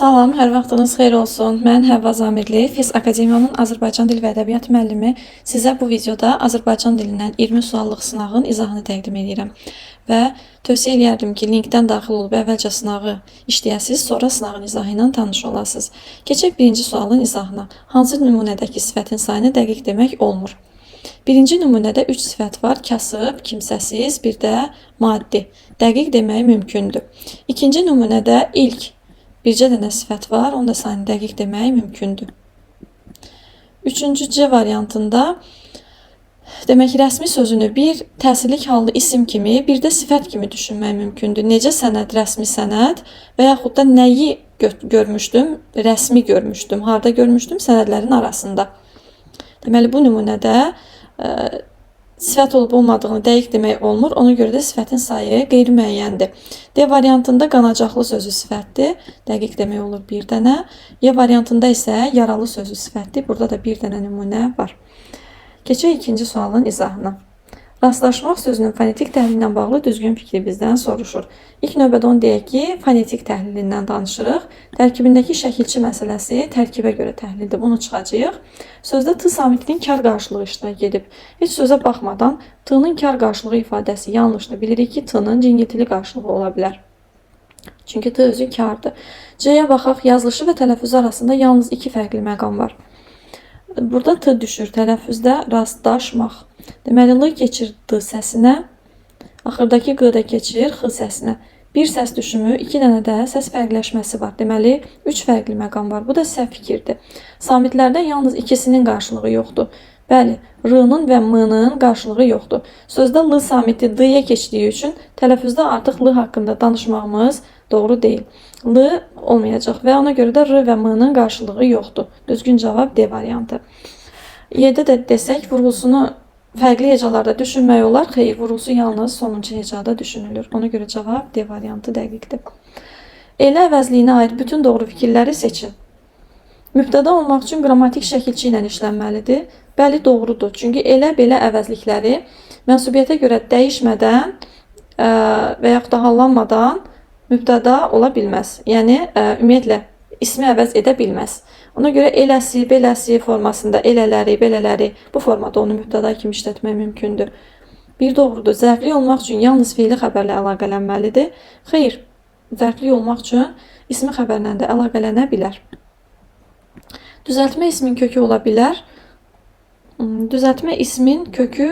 Salam, hər vaxtınız xeyir olsun. Mən Həvva Zamirli, Fiz Akademiyanın Azərbaycan dil və ədəbiyyat müəllimi. Sizə bu videoda Azərbaycan dilindən 20 suallıq sınağın izahını təqdim edirəm. Və tövsiyə edərdim ki, linkdən daxil olub əvvəlcə sınağı işləyəsiniz, sonra sınağın izahı ilə tanış olasınız. Keçək birinci sualın izahına. Hansı nümunədəki sifətin sayını dəqiq demək olmur? Birinci nümunədə 3 sifət var. Kasıb, kimsəsiz, bir də maddi. Dəqiq demək mümkündür. İkinci nümunədə ilk bircə dənə sifət var, onu da sayını dəqiq demək mümkündür. Üçüncü C variantında demək rəsmi sözünü bir təsirlik hallı isim kimi, bir də sifət kimi düşünmək mümkündür. Necə sənəd, rəsmi sənəd və yaxud da nəyi görmüşdüm, rəsmi görmüşdüm, harda görmüşdüm, sənədlərin arasında. Deməli, bu nümunədə sifət olub olmadığını dəqiq demək olmur. Ona görə də sifətin sayı qeyri-müəyyəndir. D variantında qanacaqlı sözü sifətdir. Dəqiq demək olur bir dənə. E variantında isə yaralı sözü sifətdir. Burada da bir dənə nümunə var. Keçək ikinci sualın izahına. Rastlaşmaq sözünün fonetik təhlililə bağlı düzgün fikri bizdən soruşur. İlk növbədə onu deyək ki, fonetik təhlilindən danışırıq. Tərkibindəki şəkilçi məsələsi tərkibə görə təhlildir. Bunu çıxacağıq. Sözdə t samitliyin kar qarşılığı iştirak edib. Heç sözə baxmadan t-nın kar qarşılığı ifadəsi yanlışdır. Bilirik ki, t-nın cingiltili qarşılığı ola bilər. Çünki t özü kardır. C-yə baxaq, yazılışı və tələffüzü arasında yalnız iki fərqli məqam var. Burada t düşür, tələffüzdə rastlaşmaq. Deməli, l keçir d səsinə, axırdakı q da keçir x səsinə. Bir səs düşümü, iki dənə də səs fərqləşməsi var. Deməli, üç fərqli məqam var. Bu da səhv fikirdir. Samitlərdə yalnız ikisinin qarşılığı yoxdur. Bəli, r-nın və m-nın qarşılığı yoxdur. Sözdə l samiti d-yə keçdiyi üçün tələffüzdə artıq l haqqında danışmağımız doğru deyil. L olmayacaq və ona görə də r və m-nın qarşılığı yoxdur. Düzgün cavab D variantı. Y-də də desək, vurğusunu fərqli hecalarda düşünmək olar. Xeyr, vurğusu yalnız sonuncu hecada düşünülür. Ona görə cavab D variantı dəqiqdir. Elə əvəzliyinə aid bütün doğru fikirləri seçin. Mübtəda olmaq üçün qrammatik şəkilçi ilə işlənməlidir. Bəli, doğrudur. Çünki elə belə əvəzlikləri mənsubiyyətə görə dəyişmədən və yaxud da hallanmadan mübtəda ola bilməz. Yəni, ümumiyyətlə, ismi əvəz edə bilməz. Ona görə eləsi, beləsi formasında elələri, belələri bu formada onu mübtəda kimi işlətmək mümkündür. Bir doğrudur. Zərfli olmaq üçün yalnız feili xəbərlə əlaqələnməlidir. Xeyr, zərfli olmaq üçün ismi xəbərlə də əlaqələnə bilər. Düzəltmə ismin kökü ola bilər. Düzəltmə ismin kökü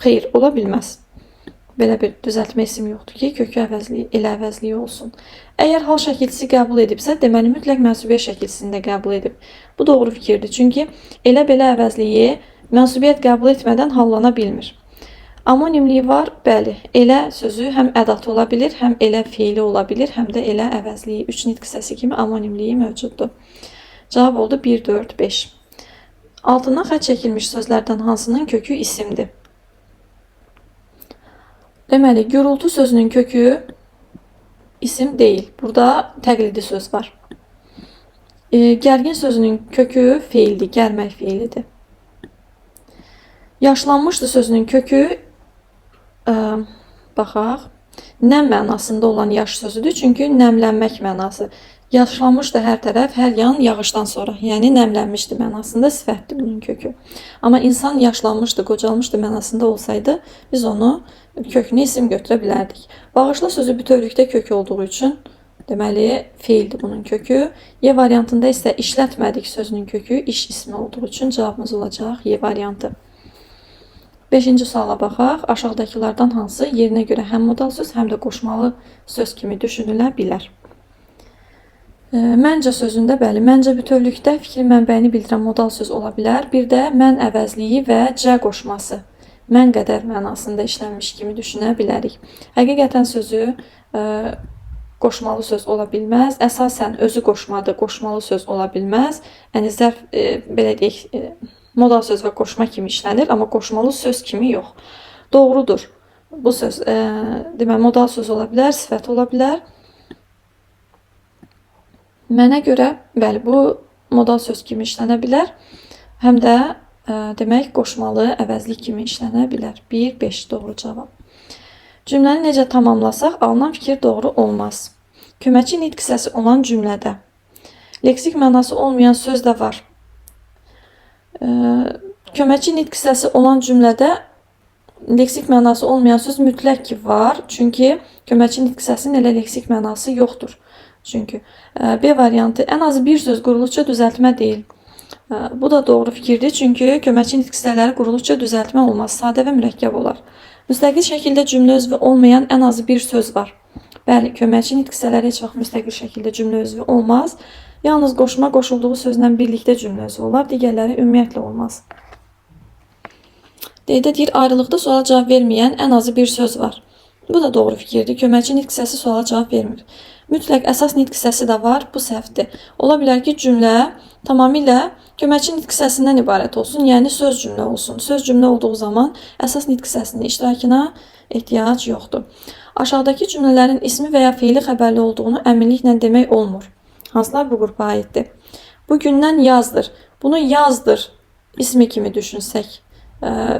xeyr, ola bilməz. Belə bir düzəltmə isim yoxdur ki, kökü əvəzliyi, elə əvəzliyi olsun. Əgər hal şəkilçisi qəbul edibsə, deməli mütləq mənsubiyyət şəkilçisini də qəbul edib. Bu doğru fikirdir. Çünki elə belə əvəzliyi mənsubiyyət qəbul etmədən hallana bilmir. Amonimliyi var, bəli. Elə sözü həm ədatı ola bilir, həm elə feili ola bilir, həm də elə əvəzliyi. 3 nitq səsi kimi amonimliyi mövcuddur. Cavab oldu 1, 4, 5. Altından xətt çəkilmiş sözlərdən hansının kökü isimdir? Deməli, gürültü sözünün kökü isim deyil. Burada təqlidi söz var. Gərgin sözünün kökü feildir, gərmək feilidir. Yaşlanmışdı sözünün kökü, baxaq, nəm mənasında olan yaş sözüdür. Çünki nəmlənmək mənası. Yaşlanmışdı hər tərəf, hər yan yağışdan sonra. Yəni, nəmlənmişdi mənasında sifətdir bunun kökü. Amma insan yaşlanmışdı, qocalmışdı mənasında olsaydı, biz onu kökünü isim götürə bilərdik. Bağışla sözü bütövlükdə kök olduğu üçün, deməli, feildir bunun kökü. Y variantında isə işlətmədik sözünün kökü iş ismi olduğu üçün cavabımız olacaq Y variantı. 5-ci suala baxaq. Aşağıdakılardan hansı yerinə görə həm modal söz, həm də qoşmalı söz kimi düşünülə bilər? Məncə sözündə, bəli, məncə bütövlükdə fikrin mənbəyini bildirən modal söz ola bilər. Bir də mən əvəzliyi və C qoşması, mən qədər mənasında işlənmiş kimi düşünə bilərik. Həqiqətən sözü qoşmalı söz ola bilməz. Əsasən özü qoşmadı, qoşmalı söz ola bilməz. Yəni, zərf, belə deyək, modal söz və qoşma kimi işlənir, amma qoşmalı söz kimi yox. Doğrudur. Bu söz, deməli, modal söz ola bilər, sifət ola bilər. Mənə görə, bəli, bu modal söz kimi işlənə bilər, həm də demək qoşmalı əvəzlik kimi işlənə bilər. 1, 5 doğru cavab. Cümləni necə tamamlasaq, alınan fikir doğru olmaz. Köməkçi nitq səsi olan cümlədə Leksik mənası olmayan söz də var. Köməkçi nitq hissəsi olan cümlədə leksik mənası olmayan söz mütləq ki var. Çünki köməkçi nitq hissəsinin elə leksik mənası yoxdur. Çünki B variantı ən azı bir söz quruluşça düzəltmə deyil. Bu da doğru fikirdir. Çünki köməkçi nitq hissələri quruluşça düzəltmə olmaz. Sadə və mürəkkəb olar. Müstəqil şəkildə cümlə üzvü olmayan ən azı bir söz var. Bəli, köməkçi nitq hissələri heç vaxt müstəqil şəkildə cümlə üzvü olmaz. Yalnız qoşma qoşulduğu sözlə birlikdə cümlə üzvü olar. Digərləri ümumiyyətlə olmaz. D'də deyir, ayrılıqda suala cavab verməyən ən azı bir söz var. Bu da doğru fikirdir. Köməkçi nitq hissəsi suala cavab vermir. Mütləq əsas nitq hissəsi də var. Bu səhvdir. Ola bilər ki, cümlə tamamilə köməkçi nitq hissəsindən ibarət olsun, yəni söz cümlə olsun. Söz cümlə olduğu zaman əsas nitq hissəsinin iştirakına ehtiyac yoxdur. Aşağıdakı cümlələrin ismi və ya feili xəbərli olduğunu əminliklə demək olmur. Hansılar bu qrupa aiddir? Bu gündən yazdır. Bunu yazdır ismi kimi düşünsək.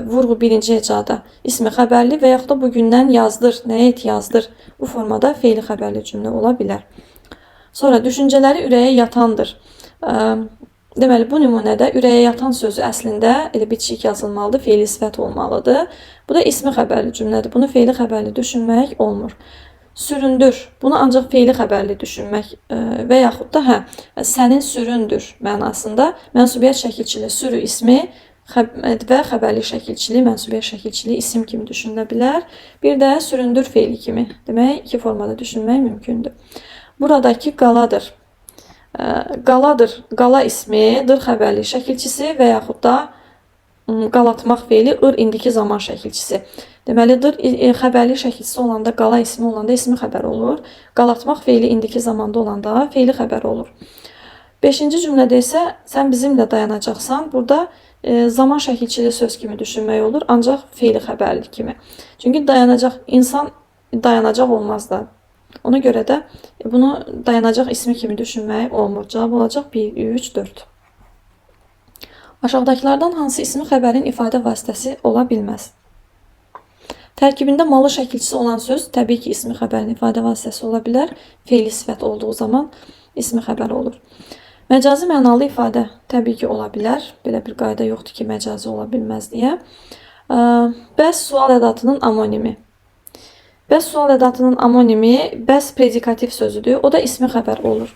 Vurğu birinci hecada ismi xəbərli və yaxud da bu gündən yazdır, nəyə et yazdır. Bu formada feili xəbərli cümlə ola bilər. Sonra düşüncələri ürəyə yatandır. Deməli, bu nümunədə ürəyə yatan sözü əslində elə bitişik yazılmalıdır, feili sifət olmalıdır. Bu da ismi xəbərli cümlədir. Bunu feili xəbərli düşünmək olmur. Süründür. Bunu ancaq feili xəbərli düşünmək və yaxud da sənin süründür mənasında mənsubiyyət şəkilçili sürü ismi və xəbərli şəkilçili, mənsubiyyət şəkilçili isim kimi düşünülə bilər. Bir də süründür feili kimi. Demək, iki formada düşünmək mümkündür. Buradakı qaladır. Qaladır, qala ismi, dır xəbərli şəkilçisi və yaxud da qalatmaq feili ır indiki zaman şəkilçisi. Deməli, dır xəbərli şəkilçisi olanda, qala ismi olanda ismi xəbər olur. Qalatmaq feili indiki zamanda olanda feili xəbər olur. 5-ci cümlədə isə sən bizimlə dayanacaqsan. Burada zaman şəkilçili söz kimi düşünmək olur, ancaq feili xəbərli kimi. Çünki dayanacaq, insan dayanacaq olmaz da. Ona görə də bunu dayanacaq ismi kimi düşünmək olmur. Cavab olacaq 1, 3, 4. Aşağıdakılardan hansı ismi xəbərin ifadə vasitəsi ola bilməz? Tərkibində malı şəkilçisi olan söz təbii ki, ismi xəbərin ifadə vasitəsi ola bilər. Feili sifət olduğu zaman ismi xəbər olur. Məcazi mənalı ifadə təbii ki, ola bilər. Belə bir qayda yoxdur ki, məcazi ola bilməz deyə. Bəs sual ədatının amonimi. Bəs sual ədatının amonimi bəs predikativ sözüdür. O da ismi xəbər olur.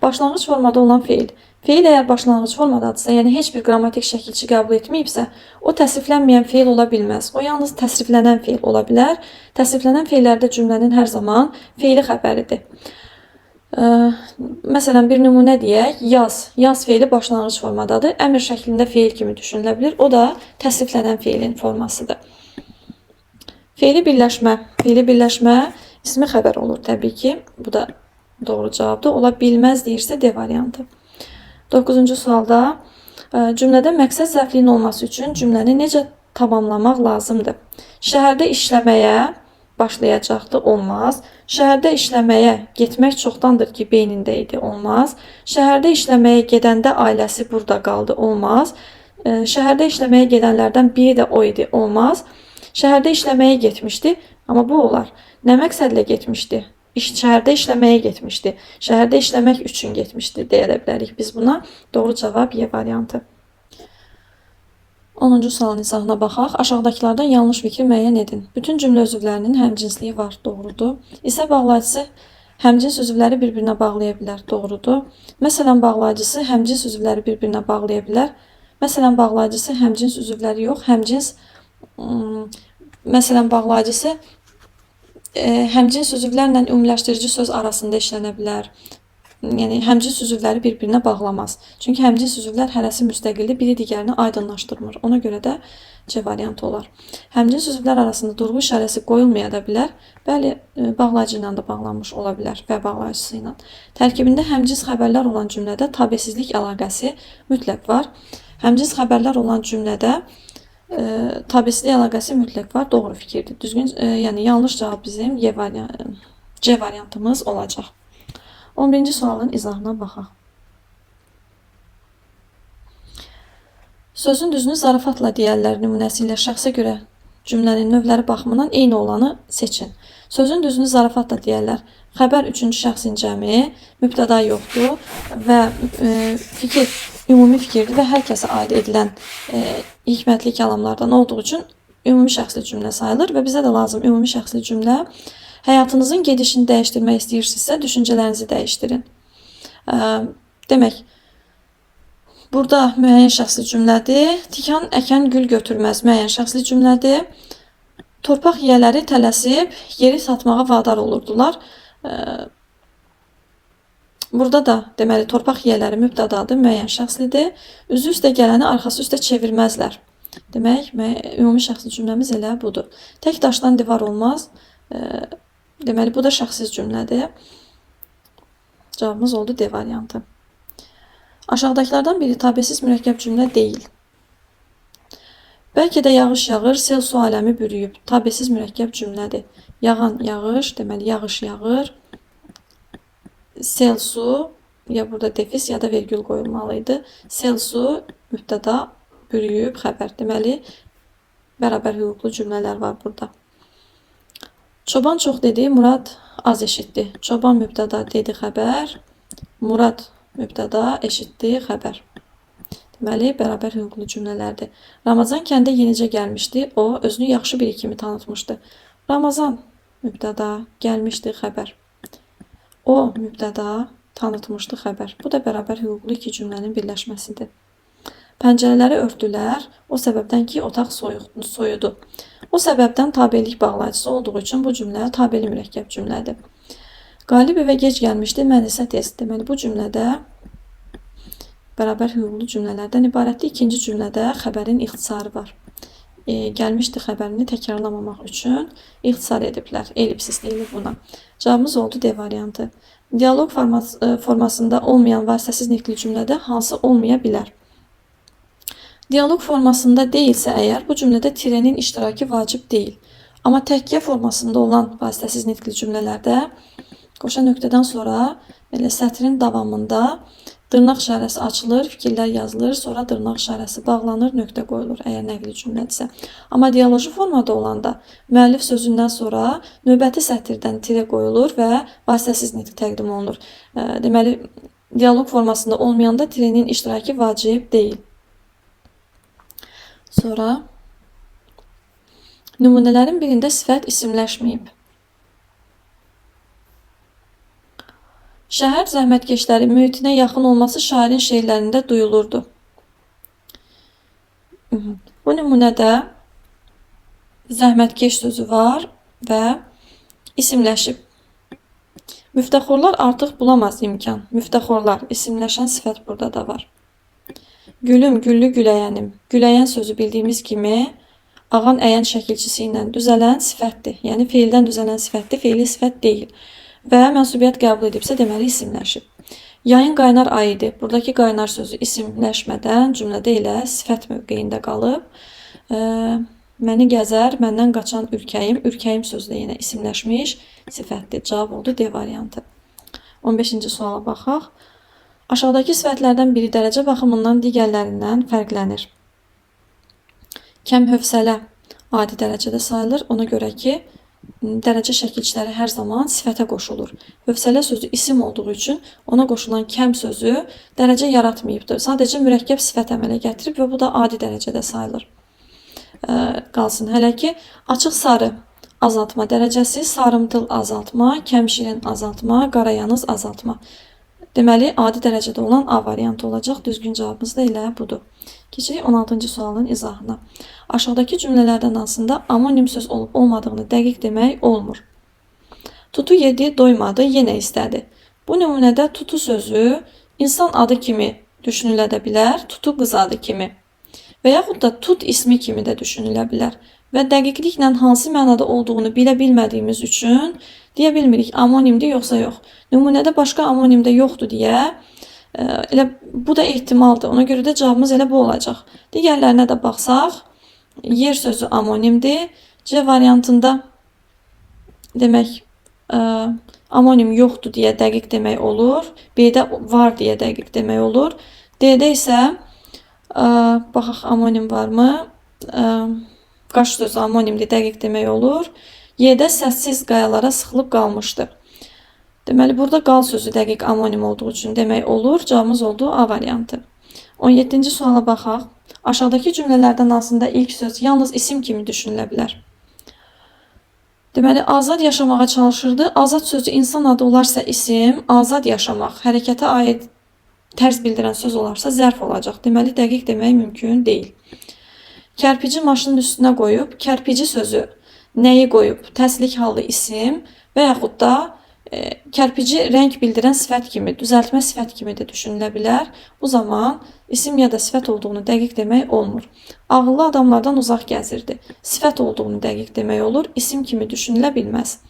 Başlanğıc formada olan feil. Feil əgər başlanğıc formadadırsa, yəni heç bir qrammatik şəkilçi qəbul etməyibsə, o təsriflənməyən feil ola bilməz. O yalnız təsriflənən feil ola bilər. Təsriflənən feillərdə cümlənin hər zaman feili xəbəridir. Məsələn, bir nümunə deyək, yaz. Yaz feili başlanğıc formadadır. Əmr şəklində feil kimi düşünülə bilir. O da təsriflənən feilin formasıdır. Feili birləşmə. Feili birləşmə ismi xəbər olur təbii ki. Bu da doğru cavabdır. Ola bilməz deyirsə D variantı. 9-cu sualda cümlədə məqsəd zərfliyin olması üçün cümləni necə tamamlamaq lazımdır? Şəhərdə işləməyə başlayacaqdı, olmaz. Şəhərdə işləməyə getmək çoxdandır ki, beynində idi, olmaz. Şəhərdə işləməyə gedəndə ailəsi burada qaldı, olmaz. Şəhərdə işləməyə gedənlərdən biri də o idi, olmaz. Şəhərdə işləməyə getmişdi, amma bu olar. Nə məqsədlə getmişdi? Şəhərdə işləməyə getmişdi. Şəhərdə işləmək üçün getmişdi deyə bilərik biz buna. Doğru cavab Y variantı. 10-cu sualın izahına baxaq. Aşağıdakılardan yanlış fikri müəyyən edin. Bütün cümlə üzvlərinin həmcinsliyi var, doğrudur. İsə bağlayıcısı həmcins üzvləri bir-birinə bağlaya bilər, doğrudur. Məsələn, bağlayıcısı həmcins üzvləri bir-birinə bağlaya bilər. Məsələn, bağlayıcısı həmcins üzvləri yox, həmcins məsələn, bağlayıcısı həmcins üzvlərlə ümumiləşdirici söz arasında işlənə bilər. Yəni, həmcins üzvləri bir-birinə bağlamaz. Çünki həmcins üzvlər hərəsi müstəqildir, biri digərini aydınlaşdırmır. Ona görə də C variantı olar. Həmcins üzvlər arasında durğu işarəsi qoyulmaya da bilər. Bəli, bağlayıcı ilə də bağlanmış ola bilər və bağlayıcısı ilə. Tərkibində həmcins xəbərlər olan cümlədə tabesizlik əlaqəsi mütləq var. Həmcins xəbərlər olan cümlədə tabesizlik əlaqəsi mütləq var. Doğru fikirdir. Düzgün, yəni yanlış cavab bizim C variantımız olacaq. 11-ci sualın izahına baxaq. Sözün düzünü zarafatla deyərlər nümunəsi ilə şəxsə görə cümlənin növləri baxımından eyni olanı seçin. Sözün düzünü zarafatla deyərlər. Xəbər üçüncü şəxsin cəmi, mübtəda yoxdur və fikir ümumi fikirdir və hər kəsə aid edilən hikmətli kəlamlardan olduğu üçün ümumi şəxsli cümlə sayılır və bizə də lazım ümumi şəxsli cümlə. Həyatınızın gedişini dəyişdirmək istəyirsinizsə, düşüncələrinizi dəyişdirin. Demək, burada müəyyən şəxsli cümlədir. Tikan, əkən, gül götürməz müəyyən şəxsli cümlədir. Torpaq yiyələri tələsib yeri satmağa vadar olurdular. Burada da deməli torpaq yiyələri mübtədadır, müəyyən şəxslidir. Üzü üstə gələni arxası üstə çevirməzlər. Demək, ümumi şəxsli cümləmiz elə budur. Tək daşdan divar olmaz. Deməli, bu da şəxsiz cümlədir. Cavabımız oldu D variantı. Aşağıdakılardan biri tabesiz mürəkkəb cümlə deyil. Bəlkə də yağış yağır, sel su aləmi bürüyüb. Tabesiz mürəkkəb cümlədir. Yağan yağış, deməli yağış yağır. Sel su, ya burada defis ya da vergül qoyulmalıydı. Sel su, mübtəda, bürüyüb, xəbər. Deməli, bərabər hüquqlu cümlələr var burada. Çoban çox dedi, Murad az eşitdi. Çoban mübtəda dedi xəbər. Murad mübtəda eşitdi xəbər. Deməli, bərabər hüquqlu cümlələrdir. Ramazan kəndə yenicə gəlmişdi. O, özünü yaxşı biri kimi tanıtmışdı. Ramazan mübtəda gəlmişdi xəbər. O mübtəda tanıtmışdı xəbər. Bu da bərabər hüquqlu iki cümlənin birləşməsidir. Pəncərələri örtdülər. O səbəbdən ki, otaq soyudu. O səbəbdən tabelik bağlayıcısı olduğu üçün bu cümlə tabeli mürəkkəb cümlədir. Qalib evə gec gəlmişdi, mən isə tez. Deməli, bu cümlədə bərabər hüquqlu cümlələrdən ibarətdir. İkinci cümlədə xəbərin ixtisarı var. Gəlmişdi xəbərini təkrarlamamaq üçün ixtisar ediblər. Ellipsis deyilir buna. Cavabımız oldu D variantı. Dialoq formasında olmayan vasitəsiz nitqli cümlədə hansı olmaya bilər? Dialoq formasında deyilsə əgər, bu cümlədə tirenin iştirakı vacib deyil. Amma təhkiyə formasında olan vasitəsiz nitqli cümlələrdə qoşa nöqtədən sonra sətrin davamında dırnaq işarəsi açılır, fikirlər yazılır, sonra dırnaq işarəsi bağlanır, nöqtə qoyulur, əgər nəqli cümlədirsə. Amma dialoji formada olanda müəllif sözündən sonra növbəti sətirdən tirə qoyulur və vasitəsiz nitq təqdim olunur. Deməli, dialoq formasında olmayanda tirenin iştirakı vacib deyil. Sonra nümunələrin birində sifət isimləşməyib. Şəhər zəhmətkeşləri mühitinə yaxın olması şairin şeirlərində duyulurdu. Bu nümunədə zəhmətkeş sözü var və isimləşib. Müftəxorlar artıq bulamaz imkan. Müftəxorlar, isimləşən sifət burada da var. Gülüm, güllü güləyənim. Güləyən sözü bildiyimiz kimi ağan əyən şəkilçisi ilə düzələn sifətdir. Yəni, feildən düzələn sifətdir, feili sifət deyil. Və mənsubiyyət qəbul edibsə, deməli isimləşib. Yayın qaynar ayıdır. Buradakı qaynar sözü isimləşmədən cümlədə ilə sifət mövqeyində qalıb. Məni gəzər, məndən qaçan ürkəyim. Ürkəyim sözü də yenə isimləşmiş sifətdir. Cavab oldu D variantı. 15-ci suala baxaq. Aşağıdakı sifətlərdən biri dərəcə baxımından digərlərindən fərqlənir. Kəm hövsələ adi dərəcədə sayılır. Ona görə ki, dərəcə şəkilçiləri hər zaman sifətə qoşulur. Hövsələ sözü isim olduğu üçün ona qoşulan kəm sözü dərəcə yaratmayıbdır. Sadəcə mürəkkəb sifət əmələ gətirib və bu da adi dərəcədə sayılır. Qalsın. Hələ ki, açıq sarı azaltma dərəcəsi, sarımtıl azaltma, kəmşirin azaltma, qarayanız azaltma. Deməli, adi dərəcədə olan A variantı olacaq. Düzgün cavabımız da elə budur. Keçirik 16-cı sualın izahına. Aşağıdakı cümlələrdən hansında amonim söz olub olmadığını dəqiq demək olmur. Tutu yedi, doymadı, yenə istədi. Bu nümunədə tutu sözü insan adı kimi düşünülə də bilər, tutu qız adı kimi və yaxud da tut ismi kimi də düşünülə bilər. Və dəqiqliklə hansı mənada olduğunu bilə bilmədiyimiz üçün deyə bilmirik amonimdir yoxsa yox. Nümunədə başqa amonim də yoxdur deyə elə bu da ehtimaldır. Ona görə də cavabımız elə bu olacaq. Digərlərinə də baxsaq, yer sözü amonimdir. C variantında demək amonim yoxdur deyə dəqiq demək olur. B-də var deyə dəqiq demək olur. D-də isə baxaq amonim varmı? Qaş sözü amonimdir, dəqiq demək olur. Y-də səssiz qayalara sıxılıb qalmışdı. Deməli, burada qal sözü dəqiq amonim olduğu üçün demək olur. Cavabımız oldu A variantı. 17-ci suala baxaq. Aşağıdakı cümlələrdən hansında ilk söz yalnız isim kimi düşünülə bilər? Deməli, azad yaşamağa çalışırdı. Azad sözü insan adı olarsa isim, azad yaşamaq, hərəkətə aid tərz bildirən söz olarsa zərf olacaq. Deməli, dəqiq demək mümkün deyil. Kərpici maşının üstünə qoyub, kərpici sözü nəyi qoyub? Təslik hallı isim və yaxud da kərpici rəng bildirən sifət kimi, düzəltmə sifət kimi də düşünülə bilər. Bu zaman isim ya da sifət olduğunu dəqiq demək olmur. Ağıllı adamlardan uzaq gəzirdi. Sifət olduğunu dəqiq demək olur. İsim kimi düşünülə bilməz.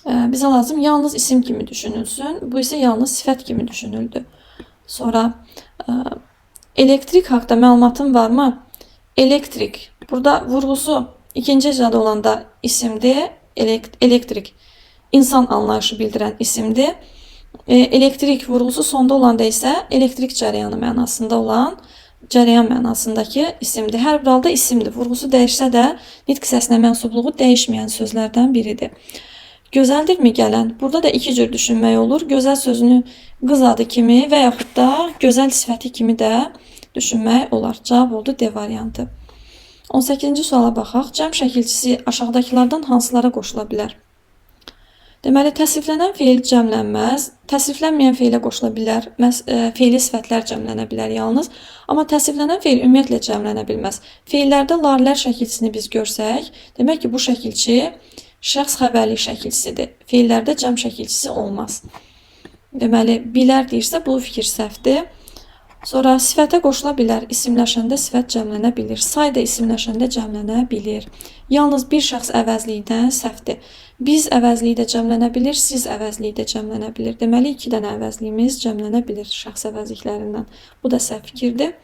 Bizə lazım yalnız isim kimi düşünülsün. Bu isə yalnız sifət kimi düşünüldü. Sonra elektrik haqda məlumatın varmı? Elektrik. Burada vurğusu ikinci ecada olanda isimdir. Elektrik. İnsan anlayışı bildirən isimdir. Elektrik vurğusu sonda olanda isə elektrik cərəyanı mənasında olan cərəyan mənasındakı isimdir. Hər bir halda isimdir. Vurğusu dəyişsə də nitq səsinə mənsubluğu dəyişməyən sözlərdən biridir. Gözəldirmi gələn? Burada da iki cür düşünmək olur. Gözəl sözünü qız adı kimi və yaxud da gözəl sifəti kimi də düşünmək olar. Cavab oldu D variantı. 18-ci suala baxaq. Cəm şəkilçisi aşağıdakılardan hansılara qoşula bilər? Deməli, təsriflənən feil cəmlənməz, təsriflənməyən feilə qoşula bilər, feili sifətlər cəmlənə bilər yalnız, amma təsriflənən feil ümumiyyətlə cəmlənə bilməz. Feillərdə larlər şəkilçisini biz görsək, demək ki, bu şəkilçi şəxs xəbərlik şəkilçisidir. Feillərdə cəm şəkilçisi olmaz. Deməli, bilər deyirsə, bu fikir səhvdir. Sonra sifətə qoşula bilər, isimləşəndə sifət cəmlənə bilir, say da isimləşəndə cəmlənə bilir. Yalnız bir şəxs əvəzlikdə səhvdir. Biz əvəzlikdə cəmlənə bilir, siz əvəzlikdə cəmlənə bilir. Deməli, 2 dənə əvəzliyimiz cəmlənə bilir şəxs əvəzliklərindən. Bu da səhv fikirdir.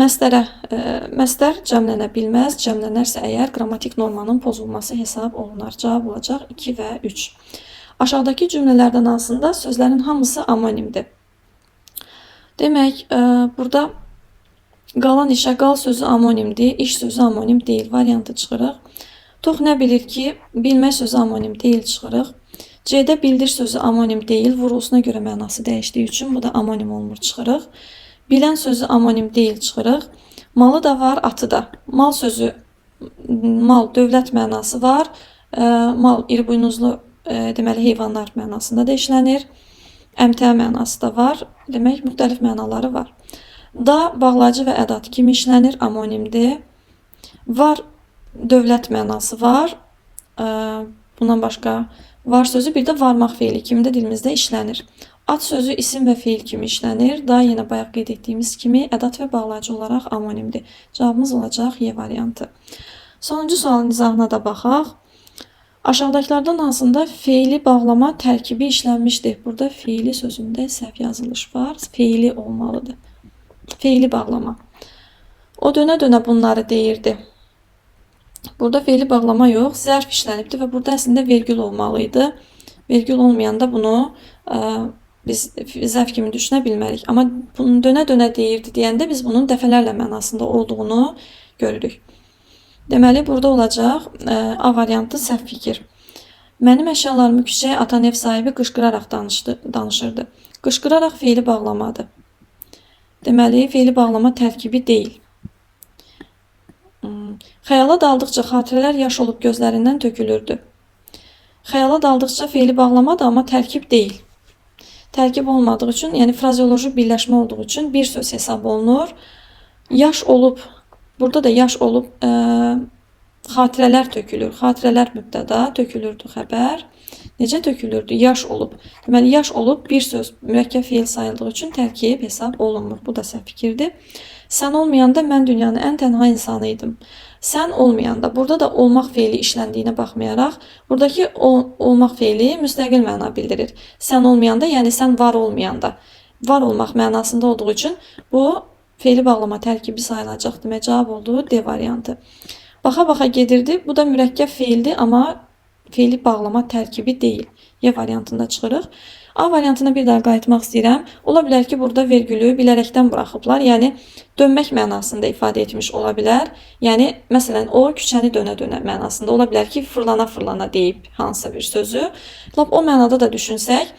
Məstər cəmlənə bilməz, cəmlənərsə əgər qrammatik normanın pozulması hesab olunar. Cavab olacaq 2 və 3. Aşağıdakı cümlələrdən hansında sözlərin hamısı amonimdir? Demək, burada qalan işə qal sözü amonimdir, iş sözü amonim deyil variantı çıxırıq. Tox nə bilir ki, bilmə sözü amonim deyil çıxırıq. C-də bildir sözü amonim deyil, vurğusuna görə mənası dəyişdiyi üçün bu da amonim olmur çıxırıq. Bilən sözü amonim deyil çıxırıq. Malı da var, atı da. Mal sözü, mal, dövlət mənası var. Mal, iri buynuzlu, deməli, heyvanlar mənasında da işlənir. Əmtə mənası da var. Demək, müxtəlif mənaları var. Da, bağlacı və ədat kimi işlənir, amonimdir. Var, dövlət mənası var. Bundan başqa var sözü bir də varmaq feili kimi də dilimizdə işlənir. At sözü isim və feil kimi işlənir. Da, yenə bayaq qeyd etdiyimiz kimi ədat və bağlacı olaraq amonimdir. Cavabımız olacaq Y variantı. Sonuncu sualın izahına da baxaq. Aşağıdakılardan hansında feili bağlama tərkibi işlənmişdir? Burada feili sözündə səhv yazılış var. Feili olmalıdır. Feili bağlama. O dönə-dönə bunları deyirdi. Burada feili bağlama yox, zərf işlənibdir və burada əslində vergül olmalıydı. Vergül olmayanda bunu biz zərf kimi düşünə bilmərik. Amma bunu dönə-dönə deyirdi deyəndə biz bunun dəfələrlə mənasında olduğunu görürük. Deməli, burada olacaq A variantı səhv fikir. Mənim əşyalarımı küçəyə atan ev sahibi qışqıraraq danışırdı. Qışqıraraq feili bağlamadır. Deməli, feili bağlama tərkibi deyil. Xəyala daldıqca xatirələr yaş olub gözlərindən tökülürdü. Xəyala daldıqca feili bağlamadır, amma tərkib deyil. Tərkib olmadığı üçün, yəni frazeoloji birləşmə olduğu üçün bir söz hesab olunur. Yaş olub, burada da yaş olub xatirələr tökülür. Xatirələr mübtəda, tökülürdü xəbər. Necə tökülürdü? Yaş olub. Deməli, yaş olub bir söz mürəkkəb feil sayıldığı üçün tərkib hesab olunmur. Bu da səhv fikirdir. Sən olmayanda mən dünyanın ən tənha insanı idim. Sən olmayanda, burada da olmaq feili işləndiyinə baxmayaraq, buradakı olmaq feili müstəqil məna bildirir. Sən olmayanda, yəni sən var olmayanda, var olmaq mənasında olduğu üçün bu feili bağlama tərkibi sayılacaq. Demək, cavab oldu D variantı. Baxa-baxa gedirdi. Bu da mürəkkəb feildir, amma feili bağlama tərkibi deyil. Y variantında çıxırıq. A variantına bir daha qayıtmaq istəyirəm. Ola bilər ki, burada vergülü bilərəkdən buraxıblar. Yəni dönmək mənasında ifadə etmiş ola bilər. Yəni məsələn o küçəni dönə-dönə mənasında ola bilər ki, fırlana-fırlana deyib hansısa bir sözü. Lap o mənada da düşünsək,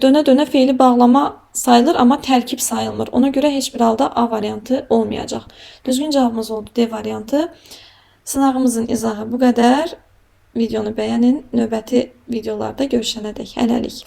dönə-dönə feili bağlama sayılır, amma tərkib sayılmır. Ona görə heç bir halda A variantı olmayacaq. Düzgün cavabımız oldu D variantı. Sınağımızın izahı bu qədər. Videonu bəyənin. Növbəti videolarda görüşənədək. Hələlik.